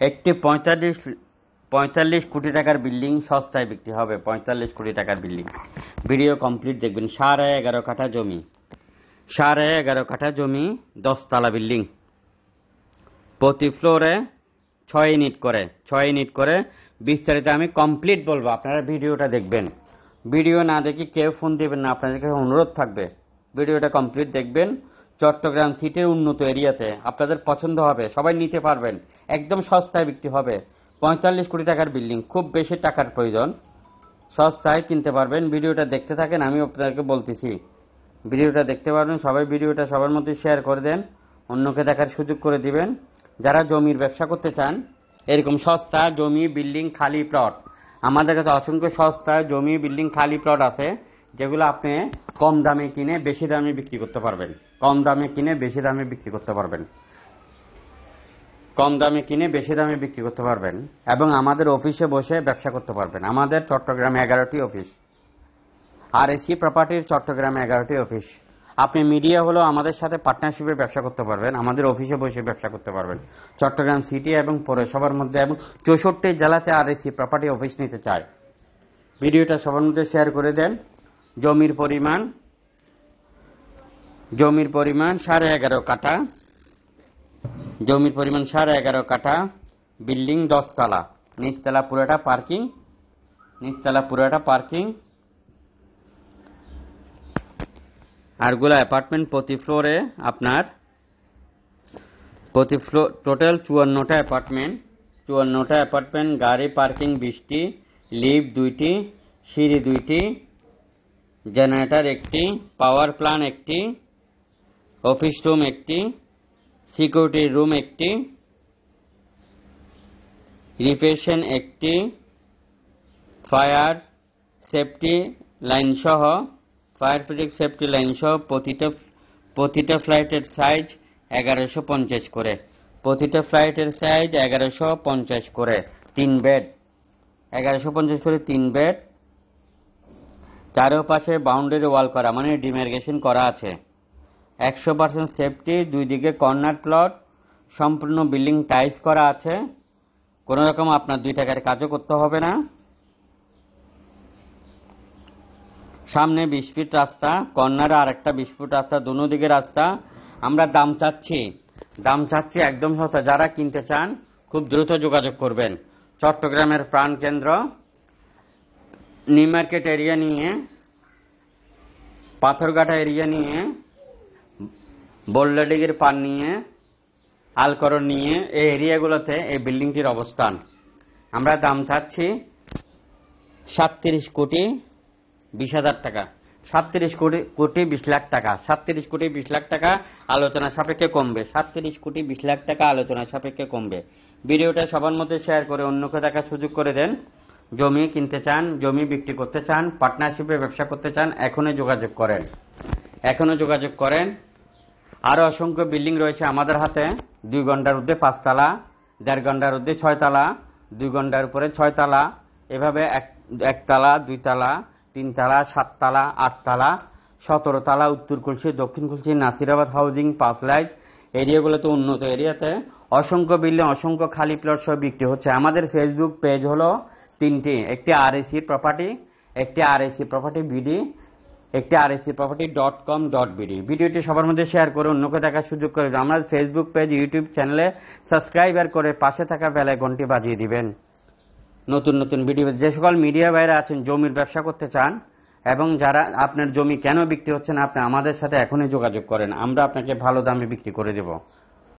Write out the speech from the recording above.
একটি 45 কোটি টাকার বিল্ডিং সস্তায় বিক্রি হবে। 45 কোটি টাকার বিল্ডিং। ভিডিও কমপ্লিট দেখবেন। 11.5 কাঠা জমি, 11.5 কাঠা জমি, 10 তলা বিল্ডিং, প্রতি ফ্লোরে 6 ইউনিট করে। বিস্তারিত আমি কমপ্লিট বলবো, আপনারা ভিডিওটা দেখবেন। ভিডিও না দেখে কেউ ফোন দেবেন না, আপনাদের কাছে অনুরোধ থাকবে ভিডিওটা কমপ্লিট দেখবেন। চট্টগ্রাম সিটির উন্নত এরিয়াতে আপনাদের পছন্দ হবে, সবাই নিতে পারবেন, একদম সস্তায় বিক্রি হবে। 45 কোটি টাকার বিল্ডিং, খুব বেশি টাকার প্রয়োজন, সস্তায় কিনতে পারবেন। ভিডিওটা দেখতে থাকেন, আমি আপনাদেরকে বলতেছি, ভিডিওটা দেখতে পারবেন। সবাই ভিডিওটা সবার মধ্যে শেয়ার করে দেন, অন্যকে দেখার সুযোগ করে দিবেন। যারা জমির ব্যবসা করতে চান, এরকম সস্তা জমি, বিল্ডিং, খালি প্লট, আমাদের কাছে অসংখ্য সস্তা জমি, বিল্ডিং, খালি প্লট আছে, যেগুলো আপনি কম দামে কিনে বেশি দামে বিক্রি করতে পারবেন। কম দামে কিনে বেশি দামে বিক্রি করতে পারবেন। কম দামে কিনে বেশি দামে বিক্রি করতে পারবেন এবং আমাদের অফিসে বসে ব্যবসা করতে পারবেন। আমাদের চট্টগ্রামে 11টি অফিস, RSC প্রপার্টির চট্টগ্রামে 11টি অফিস। আপনি মিডিয়া হলেও আমাদের সাথে পার্টনারশিপে ব্যবসা করতে পারবেন, আমাদের অফিসে বসে ব্যবসা করতে পারবেন। চট্টগ্রাম সিটি এবং পৌরসভার মধ্যে এবং 64 জেলাতে RSC প্রপার্টি অফিস নিতে চায়। ভিডিওটা সবার মধ্যে শেয়ার করে দেন। জমির পরিমাণ 11.5 কাঠা, জমির পরিমাণ 11.5 কাঠা, বিল্ডিং 10 তলা, নিচতলা পুরোটা পার্কিং, আরগুলা অ্যাপার্টমেন্ট। প্রতি ফ্লোরে আপনার টোটাল 54টা অ্যাপার্টমেন্ট, গাড়ি পার্কিং 20টি, লিফট 2টি, সিঁড়ি 2টি, জেনারেটর 1টি, পাওয়ার প্ল্যান্ট 1টি, অফিস রুম 1টি, সিকিউরিটি রুম 1টি, রিসেপশন 1টি, ফায়ার সেফটি লাইন সহ প্রতিটা ফ্লাইটের সাইজ 1150 করে, প্রতিটা ফ্লাইটের সাইজ 1150 করে, 3 বেড, 1150 করে 3 বেড। চারপাশে বাউন্ডারি ওয়াল করা, মানে ডিমার্কেশন করা আছে। 100% সেফটি, 2 দিকে কর্নার প্লট, সম্পূর্ণ বিল্ডিং টাইলস করা আছে, কোনো রকম আপনার 2 টাকার কাজও করতে হবে না। সামনে 20 ফিট রাস্তা, কর্নারে আরেকটা 20 ফুট রাস্তা, দুনো দিকে রাস্তা। আমরা দাম চাচ্ছি একদম সস্তা। যারা কিনতে চান খুব দ্রুত যোগাযোগ করবেন। চট্টগ্রামের প্রাণকেন্দ্র, নিউ মার্কেট এরিয়া নিয়ে, পাথরঘাটা এরিয়া নিয়ে, বল্লাডিগির পার নিয়ে, আলকরণ নিয়ে, এই এরিয়াগুলোতে এই বিল্ডিংটির অবস্থান। আমরা দাম চাচ্ছি 37 কোটি 20,000 টাকা, 37 কোটি 20 লাখ টাকা, 37 কোটি 20 লাখ টাকা। আলোচনা সাপেক্ষে কমবে, 37 কোটি 20 লাখ টাকা আলোচনা সাপেক্ষে কমবে। ভিডিওটা সবার মধ্যে শেয়ার করে অন্যকে দেখার সুযোগ করে দেন। জমি কিনতে চান, জমি বিক্রি করতে চান, পার্টনারশিপে ব্যবসা করতে চান, এখনই যোগাযোগ করেন। আরো অসংখ্য বিল্ডিং রয়েছে আমাদের হাতে। 2 ঘন্টার ঊর্ধ্বে 5 তলা, 1.5 ঘন্টার ঊর্ধ্বে 6 তলা, 2 ঘন্টার উপরে 6 তলা, এভাবে 1 তলা, 2 তলা, 3 তলা, 7 তলা, 8 তলা, 17 তলা, উত্তর কুলসি, দক্ষিণ কুলসি, নাসিরাবাদ হাউজিং, 5 লাইট এরিয়াগুলোতে, উন্নত এরিয়াতে অসংখ্য বিল্ডিং, অসংখ্য খালি প্লট সব বিক্রি হচ্ছে। আমাদের ফেসবুক পেজ হলো 3টি, একটি RSC প্রপার্টি, একটি RSC প্রপার্টি বিডি, একটি RSCproperty.com.bd। ভিডিওটি সবার মধ্যে শেয়ার করে অন্যকে দেখার সুযোগ করে দিন। আমাদের ফেসবুক পেজ, ইউটিউব চ্যানেলে সাবস্ক্রাইবার করে পাশে থাকা বেল আইকনটি বাজিয়ে দিবেন। নতুন ভিডিও, যে সকল মিডিয়া ভাইরা আছেন জমির ব্যবসা করতে চান এবং যারা আপনার জমি কেন বিক্রি হচ্ছে না, আপনি আমাদের সাথে এখনই যোগাযোগ করেন, আমরা আপনাকে ভালো দামে বিক্রি করে দেব।